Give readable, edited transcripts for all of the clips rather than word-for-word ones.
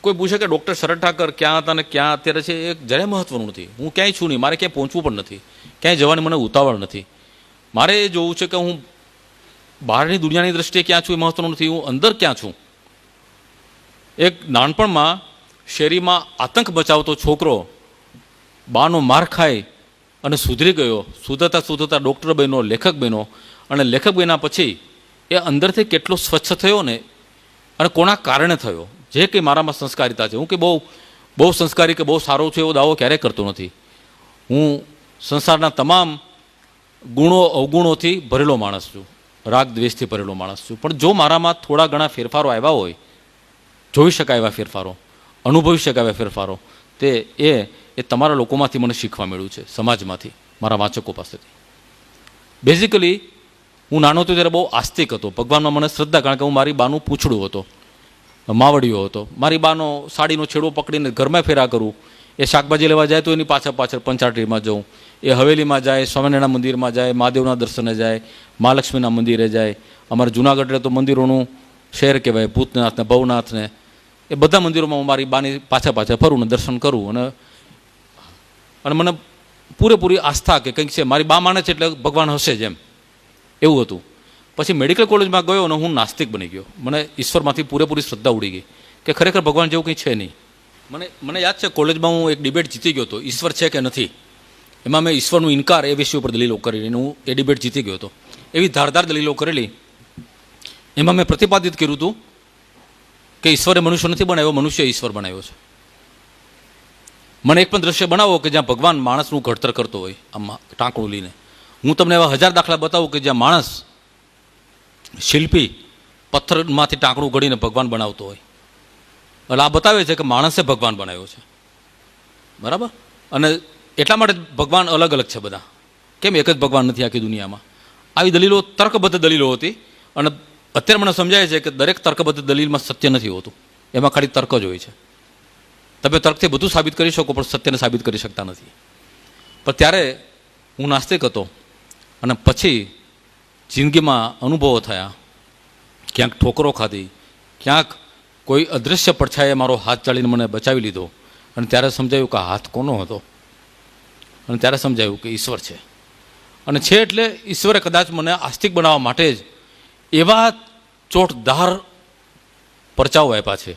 કોઈ પૂછે કે ડૉક્ટર શરદ ઠાકર ક્યાં હતા ને ક્યાં અત્યારે છે, એ જરાય મહત્ત્વનું નથી. હું ક્યાંય છું નહીં, મારે ક્યાંય પહોંચવું પણ નથી, ક્યાંય જવાની મને ઉતાવળ નથી. મારે એ જોવું છે કે હું બહારની દુનિયાની દૃષ્ટિએ ક્યાં છું એ મહત્ત્વનું નથી, હું અંદર ક્યાં છું. એક નાનપણમાં શેરીમાં આતંક મચાવતો છોકરો બાનો માર ખાઈ અને સુધરી ગયો, સુધરતા સુધરતા ડૉક્ટર બન્યો, લેખક બન્યો, અને લેખક બન્યા પછી એ અંદરથી કેટલો સ્વચ્છ થયો ને, અને કોના કારણે થયો. જે કંઈ મારામાં સંસ્કારિતા છે, હું કે બહુ સંસ્કારી કે બહુ સારો છું એવો દાવો ક્યારેય કરતો નથી. હું સંસારના તમામ ગુણો અવગુણોથી ભરેલો માણસ છું, રાગ દ્વેષથી ભરેલો માણસ છું. પણ જો મારામાં થોડા ઘણા ફેરફારો આવ્યા હોય, જોઈ શકાય એવા ફેરફારો, અનુભવી શકાય એવા ફેરફારો, તે એ તમારા લોકોમાંથી મને શીખવા મળ્યું છે, સમાજમાંથી, મારા વાંચકો પાસેથી. બેઝિકલી હું નાનો હતો ત્યારે બહુ આસ્તિક હતો, ભગવાનમાં મને શ્રદ્ધા, કારણ કે હું મારી બાનું પૂંછડું હતો, માવડીયો હતો. મારી બાનો સાડીનો છેડો પકડીને ઘરમાં ફેરા કરું. એ શાકભાજી લેવા જાય તો એની પાછળ પંચાયતીમાં જઉં, એ હવેલીમાં જાય, સ્વામિનારાયણ મંદિરમાં જાય, મહાદેવના દર્શને જાય, મહાલક્ષ્મીના મંદિરે જાય. અમારે જુનાગઢ તો મંદિરોનું શહેર કહેવાય, ભૂતનાથ ને ભવનાથ ને એ બધા મંદિરોમાં હું મારી બાની પાછળ ફરું ને દર્શન કરું. અને મને પૂરેપૂરી આસ્થા કે કંઈક છે, મારી બા માને છે એટલે ભગવાન હશે જ એમ, એવું હતું. પછી મેડિકલ કોલેજમાં ગયો અને હું નાસ્તિક બની ગયો. મને ઈશ્વરમાંથી પૂરેપૂરી શ્રદ્ધા ઉડી ગઈ કે ખરેખર ભગવાન જેવું કંઈ છે નહીં. મને યાદ છે કોલેજમાં હું એક ડિબેટ જીતી ગયો હતો, ઈશ્વર છે કે નથી. એમાં મેં ઈશ્વરનું ઇનકાર એ વિષય ઉપર દલીલો કરી, હું એ ડિબેટ જીતી ગયો હતો. એવી ધારદાર દલીલો કરેલી. એમાં મેં પ્રતિપાદિત કર્યું હતું કે ઈશ્વરે મનુષ્ય નથી બનાવ્યો, મનુષ્ય ઈશ્વર બનાવ્યો છે. મને એક પણ દ્રશ્ય બનાવો કે જ્યાં ભગવાન માણસનું ઘડતર કરતો હોય, આમાં ટાંકણું લઈને. હું તમને એવા 1000 દાખલા બતાવું કે જ્યાં માણસ શિલ્પી પથ્થરમાંથી ટાંકણું ઘડીને ભગવાન બનાવતો હોય. એટલે આ બતાવે છે કે માણસે ભગવાન બનાવ્યો છે, બરાબર. અને એટલા માટે ભગવાન અલગ અલગ છે બધા, કેમ એક જ ભગવાન નથી આખી દુનિયામાં. આવી દલીલો તર્કબદ્ધ દલીલો હતી. અને અત્યારે મને સમજાય છે કે દરેક તર્કબદ્ધ દલીલમાં સત્ય નથી હોતું, એમાં ખાલી તર્ક જ હોય છે. તમે તર્કથી બધું સાબિત કરી શકો પણ સત્યને સાબિત કરી શકતા નથી. પણ ત્યારે હું નાસ્તિક હતો, અને પછી જિંદગીમાં અનુભવો થયા, ક્યાંક ઠોકરો ખાધી, ક્યાંક કોઈ અદૃશ્ય પડછાયે મારો હાથ ચાલીને મને બચાવી લીધો. અને ત્યારે સમજાયું કે હાથ કોનો હતો, અને ત્યારે સમજાયું કે ઈશ્વર છે. અને છે એટલે ઈશ્વરે કદાચ મને આસ્તિક બનાવવા માટે જ એવા ચોટદાર પરચાઓ આપ્યા છે,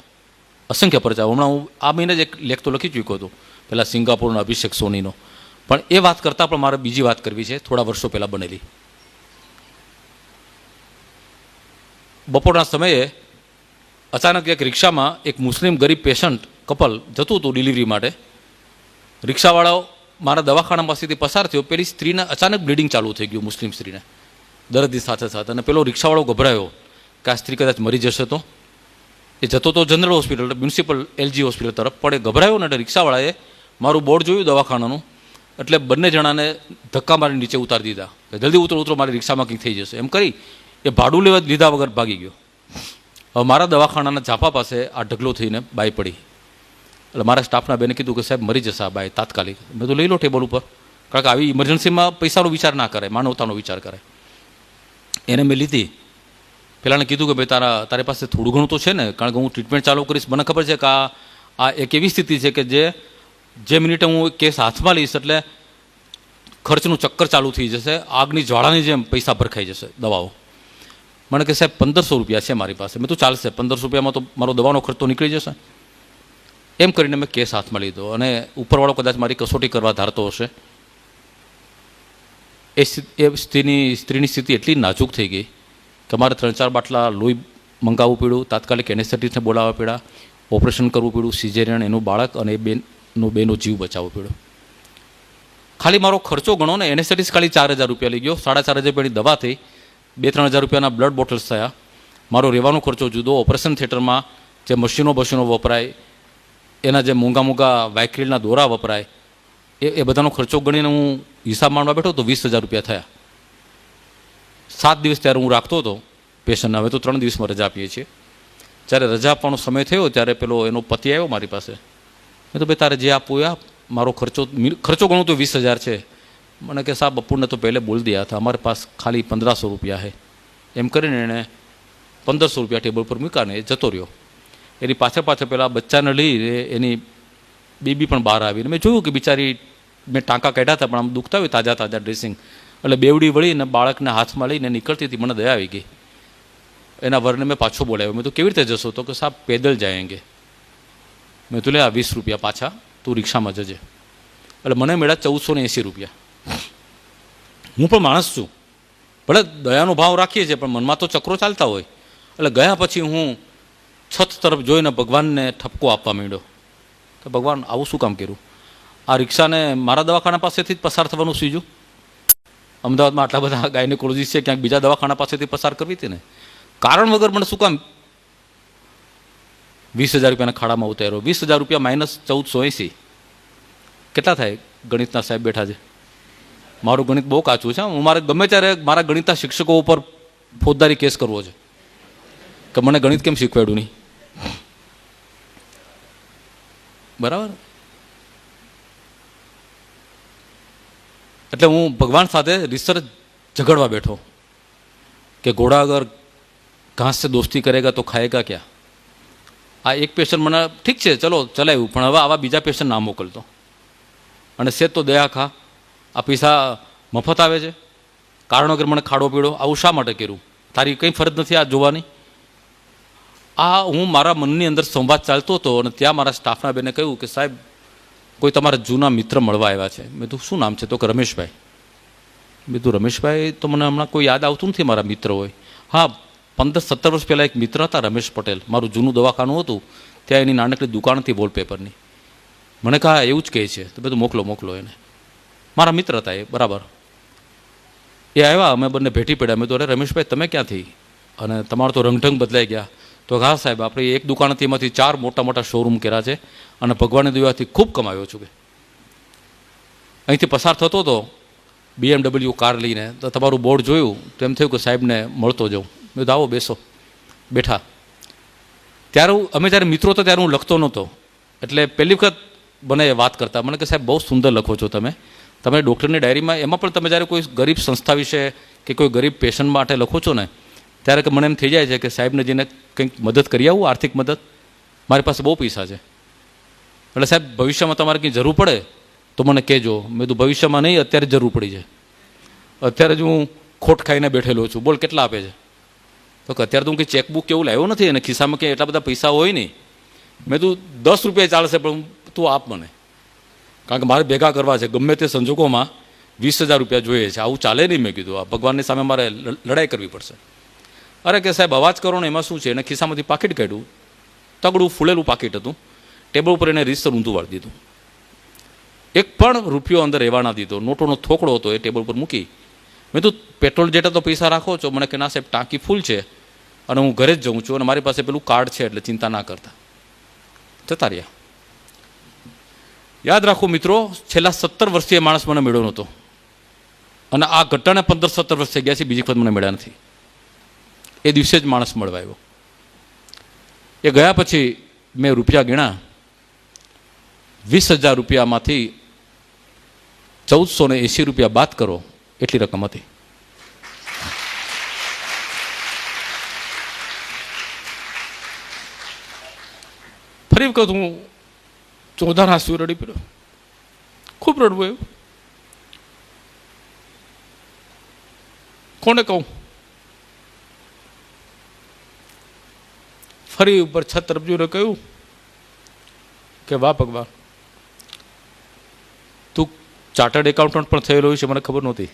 અસંખ્ય પરચાઓ. હમણાં હું આ મહિને જ એક લેખ તો લખી ચૂક્યો હતો, પહેલાં સિંગાપુરના અભિષેક સોનીનો. પણ એ વાત કરતાં પણ મારે બીજી વાત કરવી છે, થોડા વર્ષો પહેલાં બનેલી. બપોરના સમયે અચાનક એક રિક્ષામાં એક મુસ્લિમ ગરીબ પેશન્ટ કપલ જતું હતું ડિલિવરી માટે. રિક્ષાવાળાઓ મારા દવાખાના પાસેથી પસાર થયો. પેલી સ્ત્રીને અચાનક બ્લીડિંગ ચાલુ થઈ ગયું, મુસ્લિમ સ્ત્રીને દર્દની સાથે સાથે. અને પેલો રિક્ષાવાળો ગભરાયો કે આ સ્ત્રી કદાચ મરી જશે તો. એ જતો તો general hospital, municipal LG hospital તરફ. પણ એ ગભરાયો ને એટલે રિક્ષાવાળાએ મારું બોર્ડ જોયું દવાખાનાનું, એટલે બંને જણાને ધક્કા મારી નીચે ઉતારી દીધા કે જલ્દી ઉતરો, મારી રિક્ષામાં કંઈક થઈ જશે. એમ કરી એ ભાડું લેવા લીધા વગર ભાગી ગયો. હવે મારા દવાખાનાના ઝાપા પાસે આ ઢગલો થઈને બાઈ પડી. એટલે મારા સ્ટાફના બેને કીધું કે સાહેબ મરી જશે આ બાઈ તાત્કાલિક. મેં તો લઈ લો ટેબલ ઉપર, કારણ કે આવી ઇમરજન્સીમાં પૈસાનો વિચાર ના કરે, માનવતાનો વિચાર કરે. એને મેં લીધી. પેલાને કીધું કે ભાઈ તારી પાસે થોડું ઘણું તો છે ને, કારણ કે હું ટ્રીટમેન્ટ ચાલુ કરીશ. મને ખબર છે કે આ એક એવી સ્થિતિ છે કે જે મિનિટે હું કેસ હાથમાં લઈશ એટલે ખર્ચનું ચક્કર ચાલુ થઈ જશે, આગની જ્વાળાની જેમ પૈસા ભરખાઈ જશે દવાઓ. મને કે સાહેબ 1500 રૂપિયા છે મારી પાસે. મેં તો ચાલશે, 1500 રૂપિયામાં તો મારો દવાનો ખર્ચ તો નીકળી જશે. એમ કરીને મેં કેસ હાથમાં લીધો. અને ઉપરવાળો કદાચ મારી કસોટી કરવા ધારતો હશે. એ સ્ત્રીની સ્થિતિ એટલી નાજુક થઈ ગઈ કે મારે 3-4 બાટલા લોહી મંગાવવું પડ્યું, તાત્કાલિક એનેસ્થેટિસ્ટને બોલાવવા પડ્યા, ઓપરેશન કરવું પડ્યું, સિઝેરિયન, એનું બાળક અને બેનો જીવ બચાવવો પડ્યો. ખાલી મારો ખર્ચો ગણો ને, એનેસ્થેટિસ્ટ ખાલી 4000 રૂપિયા લઈ ગયો, 4500 રૂપિયાની દવા થઈ, 2-3000 રૂપિયાના બ્લડ બોટલ્સ થયા. મારો રહેવાનો ખર્ચો જુદો, ઓપરેશન થિયેટરમાં જે મશીનો વપરાય, એના જે મોંઘા વાયક્રિલના દોરા વપરાય, એ બધાનો ખર્ચો ગણીને હું હિસાબ માંડવા બેઠો તો 20000 રૂપિયા થયા. 7 દિવસ ત્યારે હું રાખતો હતો પેશન્ટને. હવે તો 3 દિવસમાં રજા આપીએ છીએ. જ્યારે રજા આપવાનો સમય થયો ત્યારે પેલો એનો પતિ આવ્યો મારી પાસે. મેં તો ભાઈ તારે જે આપવું એ આપ, મારો ખર્ચો ગણું તો 20000 છે. મને કે સાહેબ બપોરને તો પહેલે બોલ દિયા હતા, हमारे पास खाली 1500 રૂપિયા હે. એમ કરીને એણે 1500 રૂપિયા ટેબલ પર મૂક્યા ને એ જતો રહ્યો. એની પાછળ પાછળ પેલા બચ્ચાને લઈને એની બેબી પણ બહાર આવીને મેં જોયું કે બિચારી મેં ટાંકા કાઢ્યા હતા પણ આમ દુખતા હોય તાજા તાજા ડ્રેસિંગ, એટલે બેવડી વળીને બાળકને હાથમાં લઈને નીકળતી હતી. મને દયા આવી ગઈ. એના વરને મેં પાછો બોલાવ્યો. મેં તો કેવી રીતે જશો? તો કે સાહેબ પેદલ જાયેંગે. મેં તો લે આ 20 રૂપિયા પાછા તું રિક્ષામાં જજે. એટલે મને મળ્યા 1480 રૂપિયા. હું પણ માણસ છું, ભલે દયાનો ભાવ રાખીએ છીએ પણ મનમાં તો ચક્રો ચાલતા હોય. એટલે ગયા પછી હું છત તરફ જોઈને ભગવાનને ઠપકો આપવા માંડ્યો કે ભગવાન આવું શું કામ કર્યું? આ રિક્ષાને મારા દવાખાના પાસેથી જ પસાર થવાનું સીજું? અમદાવાદમાં આટલા બધા ગાયનેકોલોજીસ્ટ છે, ક્યાંક બીજા દવાખાના પાસેથી પસાર કરવી હતી ને. કારણ વગર મને શું કામ 20,000 રૂપિયાના ખાડામાં ઉતાર્યો? 20,000 રૂપિયા માઇનસ 1480 કેટલા થાય? ગણિતના સાહેબ બેઠા છે. મારું ગણિત બહુ કાચું છે. હું મારે ગમે ત્યારે મારા ગણિતના શિક્ષકો ઉપર ફોજદારી કેસ કરવો છે કે મને ગણિત કેમ શીખવાડ્યું નહીં. બરાબર. એટલે હું ભગવાન સાથે રિસર્ચ ઝઘડવા બેઠો કે ઘોડા અગર ઘાસ સે દોસ્તી કરેગા તો ખાએગા ક્યાં. આ એક પેશન્ટ મને ઠીક છે ચલો ચલાવ્યું, પણ હવે આવા બીજા પેશન્ટ ના મોકલતો. અને સેજ તો દયા ખા, આ પૈસા મફત આવે છે, કારણ વગર મને ખાડો પીડો, આવું શા માટે કર્યું? તારી કંઈ ફરજ નથી આ જોવાની. આ હું મારા મનની અંદર સંવાદ ચાલતો હતો અને ત્યાં મારા સ્ટાફના બેને કહ્યું કે સાહેબ કોઈ તમારા જૂના મિત્ર મળવા આવ્યા છે. મેં તું શું નામ છે? તો કે રમેશભાઈ. મેં તું રમેશભાઈ તો મને હમણાં કોઈ યાદ આવતું નથી મારા મિત્ર હોય. હા 15-17 વર્ષ પહેલાં એક મિત્ર હતા રમેશ પટેલ, મારું જૂનું દવાખાનું હતું ત્યાં એની નાનકડી દુકાન હતી વોલપેપરની. મને કહા એવું જ કહે છે. તો બધું મોકલો એને. મારા મિત્ર હતા એ, બરાબર. એ આવ્યા, અમે બંને ભેટી પડ્યા. મેં તો અરે રમેશભાઈ તમે ક્યાંથી? અને તમારો તો રંગઢંગ બદલાઈ ગયા. તો હા સાહેબ આપણે એક દુકાન હતી એમાંથી 4 મોટા મોટા શોરૂમ કર્યા છે અને ભગવાનની દયાથી ખૂબ કમાયો છું. કે અહીંથી પસાર થતો હતો BMW કાર લઈને, તો તમારું બોર્ડ જોયું તો એમ થયું કે સાહેબને મળતો જાઉં. મેં તો આવો બેસો. બેઠા. ત્યારે અમે જ્યારે મિત્રો હતો ત્યારે હું લખતો નહોતો, એટલે પહેલી વખત મને એ વાત કરતા. મને કે સાહેબ બહુ સુંદર લખો છો તમે ડૉક્ટરની ડાયરીમાં, એમાં પણ તમે જ્યારે કોઈ ગરીબ સંસ્થા વિશે કે કોઈ ગરીબ પેશન્ટ માટે લખો છો ને ત્યારે કે મને એમ થઈ જાય છે કે સાહેબને જઈને કંઈક મદદ કરી આવું, આર્થિક મદદ. મારી પાસે બહુ પૈસા છે, એટલે સાહેબ ભવિષ્યમાં તમારે કંઈ જરૂર પડે તો મને કહેજો. મેં તો ભવિષ્યમાં નહીં, અત્યારે જ જરૂર પડી છે. અત્યારે જ હું ખોટ ખાઈને બેઠેલો છું. બોલ કેટલા આપે છે? તો કે અત્યારે તો હું કંઈ ચેકબુક કેવું લાવ્યો નથી અને ખિસ્સામાં કંઈ એટલા બધા પૈસા હોય નહીં. મેં તું 10 રૂપિયા ચાલશે પણ તું આપ મને, કારણ કે મારે ભેગા કરવા છે. ગમે તે સંજોગોમાં 20,000 રૂપિયા જોઈએ છે. આવું ચાલે નહીં. મેં કીધું આ ભગવાનની સામે મારે લડાઈ કરવી પડશે. અરે કે સાહેબ અવાજ કરો ને એમાં શું છે? એને ખિસ્સામાંથી પાકીટ કાઢ્યું, તગડું ફૂલેલું પાકીટ હતું. ટેબલ ઉપર એને રીસર ઊંધું વાળી દીધું. એક પણ રૂપિયો અંદર રહેવા ના દીધો. નોટોનો થોકડો હતો એ ટેબલ પર મૂકી. મેં તો પેટ્રોલ જેટલા તો પૈસા રાખો છો? મને કે ના સાહેબ ટાંકી ફૂલ છે અને હું ઘરે જ જઉં છું અને મારી પાસે પેલું કાર્ડ છે એટલે ચિંતા ના કરતા. જતા રહ્યા. યાદ રાખો મિત્રો, છેલ્લા 17 વર્ષથી એ માણસ મને મળ્યો નહોતો અને આ ઘટનાને 15-17 વર્ષ થઈ ગયા છે, બીજી વખત મને મળ્યા નથી. એ દિવસે જ માણસ મળવા આવ્યો. એ ગયા પછી મેં રૂપિયા ગણ્યા. 20,000 રૂપિયામાંથી 1480 રૂપિયા બાદ કરો એટલી રકમ હતી. ફરી વખત હું ચોધાર આંસુ રડી પડ્યો. ખૂબ રડવું એવું. કોને કહું? ફરી ઉપર છત તરફ જોઈને કહ્યું કે વાહ ભગવાન, તું ચાર્ટર્ડ એકાઉન્ટન્ટ પણ થયેલો હોય છે, મને ખબર નહોતી.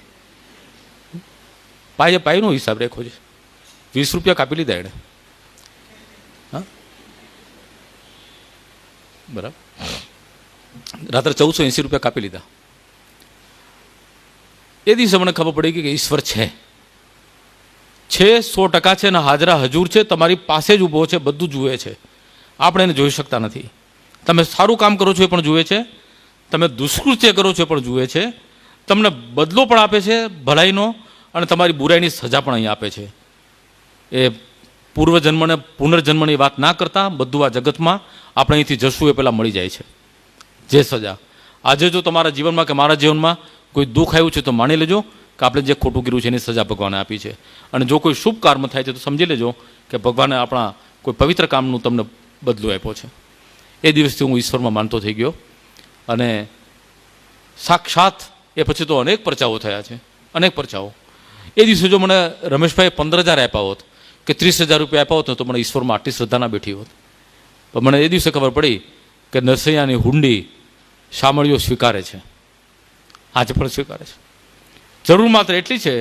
પાયનો હિસાબ રાખ્યો છે. 20 રૂપિયા કાપી લીધા એણે. હા બરાબર. રાત્રે 1480 રૂપિયા કાપી લીધા. એ દિવસે મને ખબર પડી કે ઈશ્વર છે 100% છે ને હાજરા હજુર છે. તમારી પાસે જ ઊભો છે, બધું જુએ છે. આપણે એને જોઈ શકતા નથી. તમે સારું કામ કરો છો એ પણ જુએ છે, તમે દુષ્કૃત્ય કરો છો એ પણ જુએ છે, તમને બદલો પણ આપે છે ભલાઈનો અને તમારી બુરાઈની સજા પણ અહીં આપે છે. એ પૂર્વજન્મને પુનર્જન્મની વાત ના કરતા બધું આ જગતમાં આપણે અહીંથી જશું એ પહેલાં મળી જાય છે જે સજા. આજે જો તમારા જીવનમાં કે મારા જીવનમાં કોઈ દુઃખ આવ્યું છે તો માની લેજો કે આપણે જે ખોટું કર્યું છે એની સજા ભગવાને આપી છે. અને જો કોઈ શુભ કર્મ થાય છે તો સમજી લેજો કે ભગવાને આપણા કોઈ પવિત્ર કામનું તમને બદલો આપ્યો છે. એ દિવસથી હું ઈશ્વરમાં માનતો થઈ ગયો. અને સાક્ષાત એ પછી તો અનેક પરચાઓ થયા છે, અનેક પરચાઓ. એ દિવસે જો મને રમેશભાઈ 15,000 આપ્યા હોત કે 30,000 રૂપિયા આપ્યા હોત ને તો મને ઈશ્વરમાં આટલી શ્રદ્ધા ના બેઠી હોત. પણ મને એ દિવસે ખબર પડી કે નરસૈયાની હુંડી શામળીઓ સ્વીકારે છે, આજે પણ સ્વીકારે છે. જરૂર માત્ર એટલી છે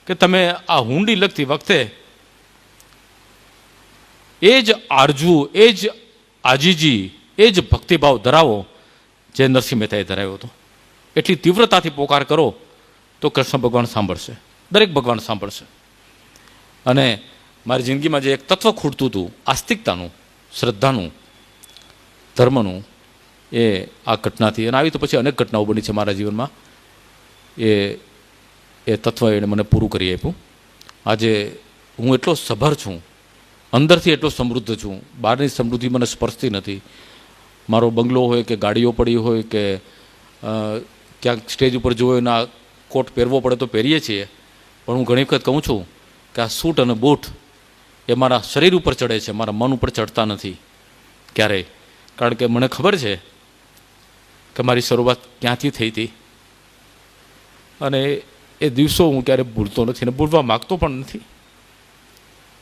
કે તમે આ હુંડી લખતી વખતે એ જ આરજુ, એ જ આજીજી, એ જ ભક્તિભાવ ધરાવો જે નરસિંહ મહેતાએ ધરાવ્યો હતો. એટલી તીવ્રતાથી પોકાર કરો તો કૃષ્ણ ભગવાન સાંભળશે, દરેક ભગવાન સાંભળશે. અને મારી જિંદગીમાં જે એક તત્વ ખૂટતું હતું, આસ્તિકતાનું, શ્રદ્ધાનું, ધર્મનું, એ આ ઘટનાથી, અને આવી તો પછી અનેક ઘટનાઓ બની છે મારા જીવનમાં, એ તત્વ એણે મને પૂરું કરી આપ્યું. આજે હું એટલો સભર છું, અંદરથી એટલો સમૃદ્ધ છું, બહારની સમૃદ્ધિ મને સ્પર્શતી નથી. મારો બંગલો હોય કે ગાડીઓ પડી હોય કે ક્યાંક સ્ટેજ ઉપર જોયો એના કોટ પહેરવો પડે તો પહેરીએ છીએ, પણ હું ઘણી વખત કહું છું કે આ સૂટ અને બૂટ એ મારા શરીર ઉપર ચડે છે, મારા મન ઉપર ચડતા નથી ક્યારેય. કારણ કે મને ખબર છે કે મારી શરૂઆત ક્યાંથી થઈ હતી, અને એ દિવસો હું ક્યારેય ભૂલતો નથી ને ભૂલવા માગતો પણ નથી.